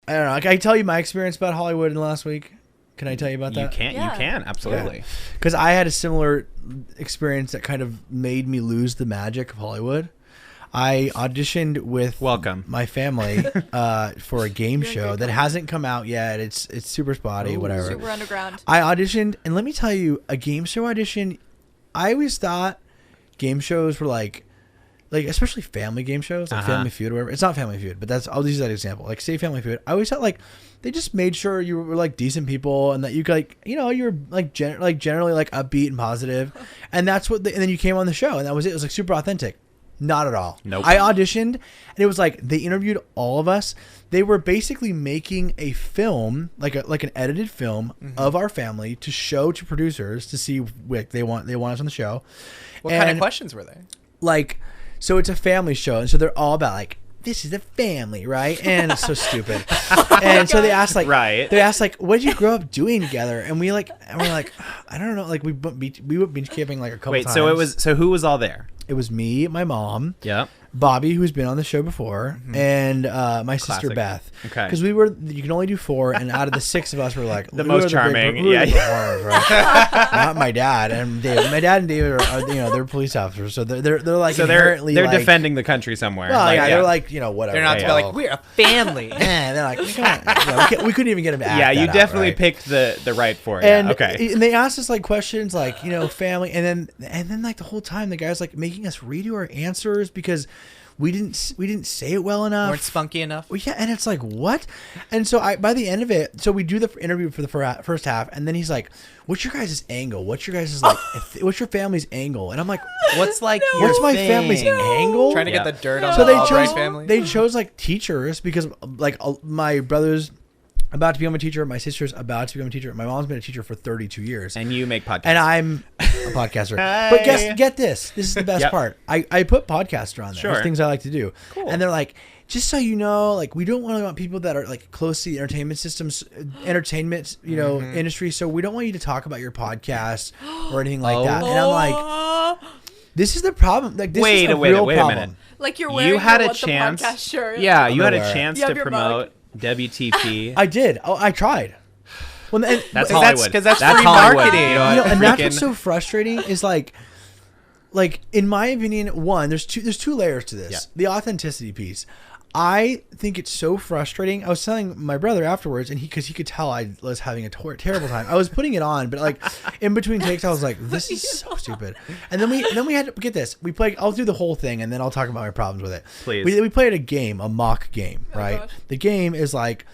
I don't know. Can I tell you my experience about Hollywood in the last week? Can I tell you about that? You can, absolutely. Because I had a similar experience that kind of made me lose the magic of Hollywood. I auditioned with my family for a game show that hasn't come out yet. It's super spotty, whatever. Super underground. I auditioned, and let me tell you, a game show audition, I always thought game shows were like especially family game shows, like Family Feud or whatever. It's not Family Feud, but I'll use that example. Like, say Family Feud. I always thought like they just made sure you were like decent people and that you like, you know, you're like generally like upbeat and positive, and that's what. And then you came on the show, and that was it. It was like super authentic. Not at all. Nope. I auditioned, and it was like they interviewed all of us. They were basically making a film, like an edited film of our family to show to producers to see what they want us on the show. What kind of questions were they? Like, so it's a family show, and so they're all about like, this is a family, right? And it's so stupid. And so they asked like, what did you grow up doing together? And we're like, I don't know. Like we went beach camping like a couple times. So who was all there? It was me, my mom, Yep. Bobby, who's been on the show before, and my sister Beth. Okay. Because you can only do 4, and out of the 6 of us, we're like the most charming. Right? Not my dad and David. My dad and David are they're police officers, so they're like inherently they're like, defending the country somewhere. Well, they're like whatever. They're not like we're a family. And they're like, come on. We couldn't even get them to act Yeah, you that definitely out, right? picked the right for it. And, and they asked us like questions like family, and then like the whole time the guy's like making us redo our answers because we didn't say it well enough. Weren't spunky enough. Well, yeah, and it's like what? And so by the end of it, so we do the interview for the first half, and then he's like, "What's your guys' angle? What's your guys' like? What's your family's angle?" And I'm like, "What's like what's my family's angle?" Trying to get the dirt on so the Albright family. They chose like teachers because like my brother's about to become a teacher, my sister's about to become a teacher, my mom's been a teacher for 32 years, and you make podcasts, and I'm a podcaster. But get this is the best part. I put podcaster on there. There's things I like to do, and they're like, just so you know, like we don't want people that are like close to the entertainment industry, so we don't want you to talk about your podcast or anything like that. And I'm like, this is the problem. Like, this is a real wait problem. a minute. Like you're wearing you had your a chance. The podcast shirt. Yeah, you had a chance to promote mug. WTP. I did. Oh, I tried. Well, and that's Hollywood. Because that's free marketing. And that's what's so frustrating is like in my opinion, one, there's two layers to this. Yeah. The authenticity piece. I think it's so frustrating. I was telling my brother afterwards, and because he could tell I was having a terrible time. I was putting it on, but like in between takes, I was like, "This is so stupid." And then we had to get this. We played. I'll do the whole thing, and then I'll talk about my problems with it. Please. We played a game, a mock game, right? Gosh. The game is like,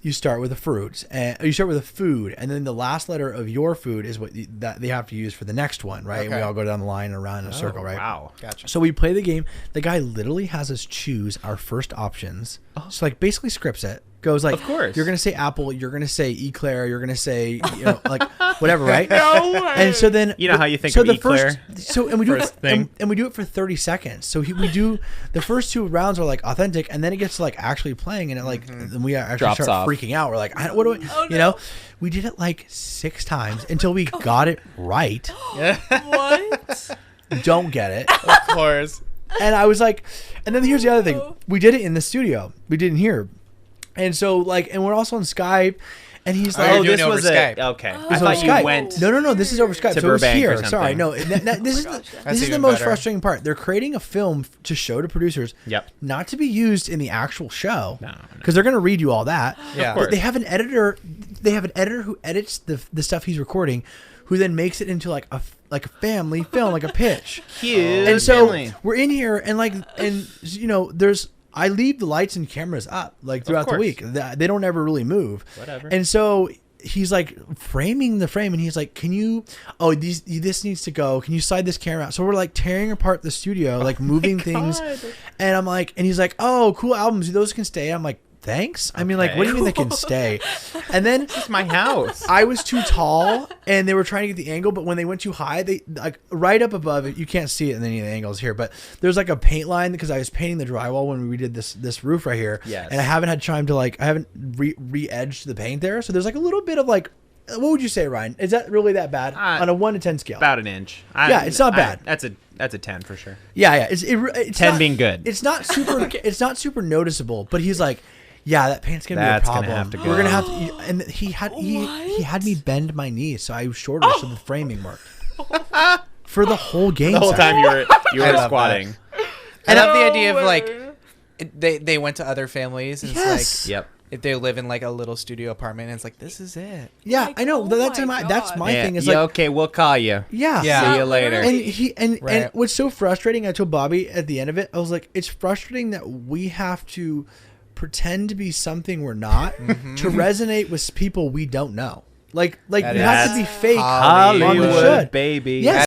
you start with a fruit, and you start with a food, and then the last letter of your food is what that they have to use for the next one, right? Okay. And we all go down the line and around in a circle, right? Wow, gotcha. So we play the game. The guy literally has us choose our first options. So like basically scripts it. Goes like, of course, you're gonna say apple, you're gonna say eclair, you're gonna say like whatever, right? No way. And so then you know how you think of eclair. And we do it, and we do it for 30 seconds. So we do the first 2 rounds are like authentic, and then it gets to like actually playing, and it like then we actually drops start off. freaking out. We're like, what do I, we did it like 6 times until we got it right. What? Don't get it, of course. And I was like, and then here's the other thing: we did it in the studio. We didn't hear. And so, like, and we're also on Skype, and he's like, "Oh, this was Skype." Okay, I thought you went. No, this is over Skype. To so it was Burbank here. Sorry, no, this is the most frustrating part. They're creating a film to show to producers, not to be used in the actual show, because they're going to read you all that. Yeah, but they have an editor. They have an editor who edits the stuff he's recording, who then makes it into like a family film, like a pitch. Cute. And so we're in here, and there's. I leave the lights and cameras up like throughout the week. They don't ever really move. Whatever. And so he's like framing the frame, and he's like, "Can you? Oh, this needs to go. Can you slide this camera out?" So we're like tearing apart the studio, like moving things. And I'm like, and he's like, "Oh, cool albums. Those can stay." I'm like, thanks. I mean, like, what do you mean they can stay? And then this is my house. I was too tall, and they were trying to get the angle, but when they went too high, they like right up above it. You can't see it in any of the angles here, but there's like a paint line because I was painting the drywall when we redid this roof right here. Yes. And I haven't had time to I haven't re-edged the paint there, so there's like a little bit of like. What would you say, Ryan? Is that really that bad on a 1 to 10 scale? About an inch. It's not bad. That's a 10 for sure. Yeah. It's 10 being good. It's not super. It's not super noticeable. But he's like, Yeah, that pant's gonna That's be a gonna problem. have to go. We're gonna have to, and he had me bend my knees, so I was shorter, so the framing worked for the whole game. The whole time you were I love squatting. I love the idea of like they went to other families and Yes. it's like Yep. if they live in like a little studio apartment and it's like this is it. Yeah, Like, I know. oh That's my that's God. my Yeah, thing. Is yeah, like, okay, we'll call you. yeah, Yeah. See you later. And he and Right. what's so frustrating, I told Bobby at the end of it, I was like, it's frustrating that we have to pretend to be something we're not to resonate with people we don't know. Like That you have to is be fake Hollywood. on the show. baby. Yes,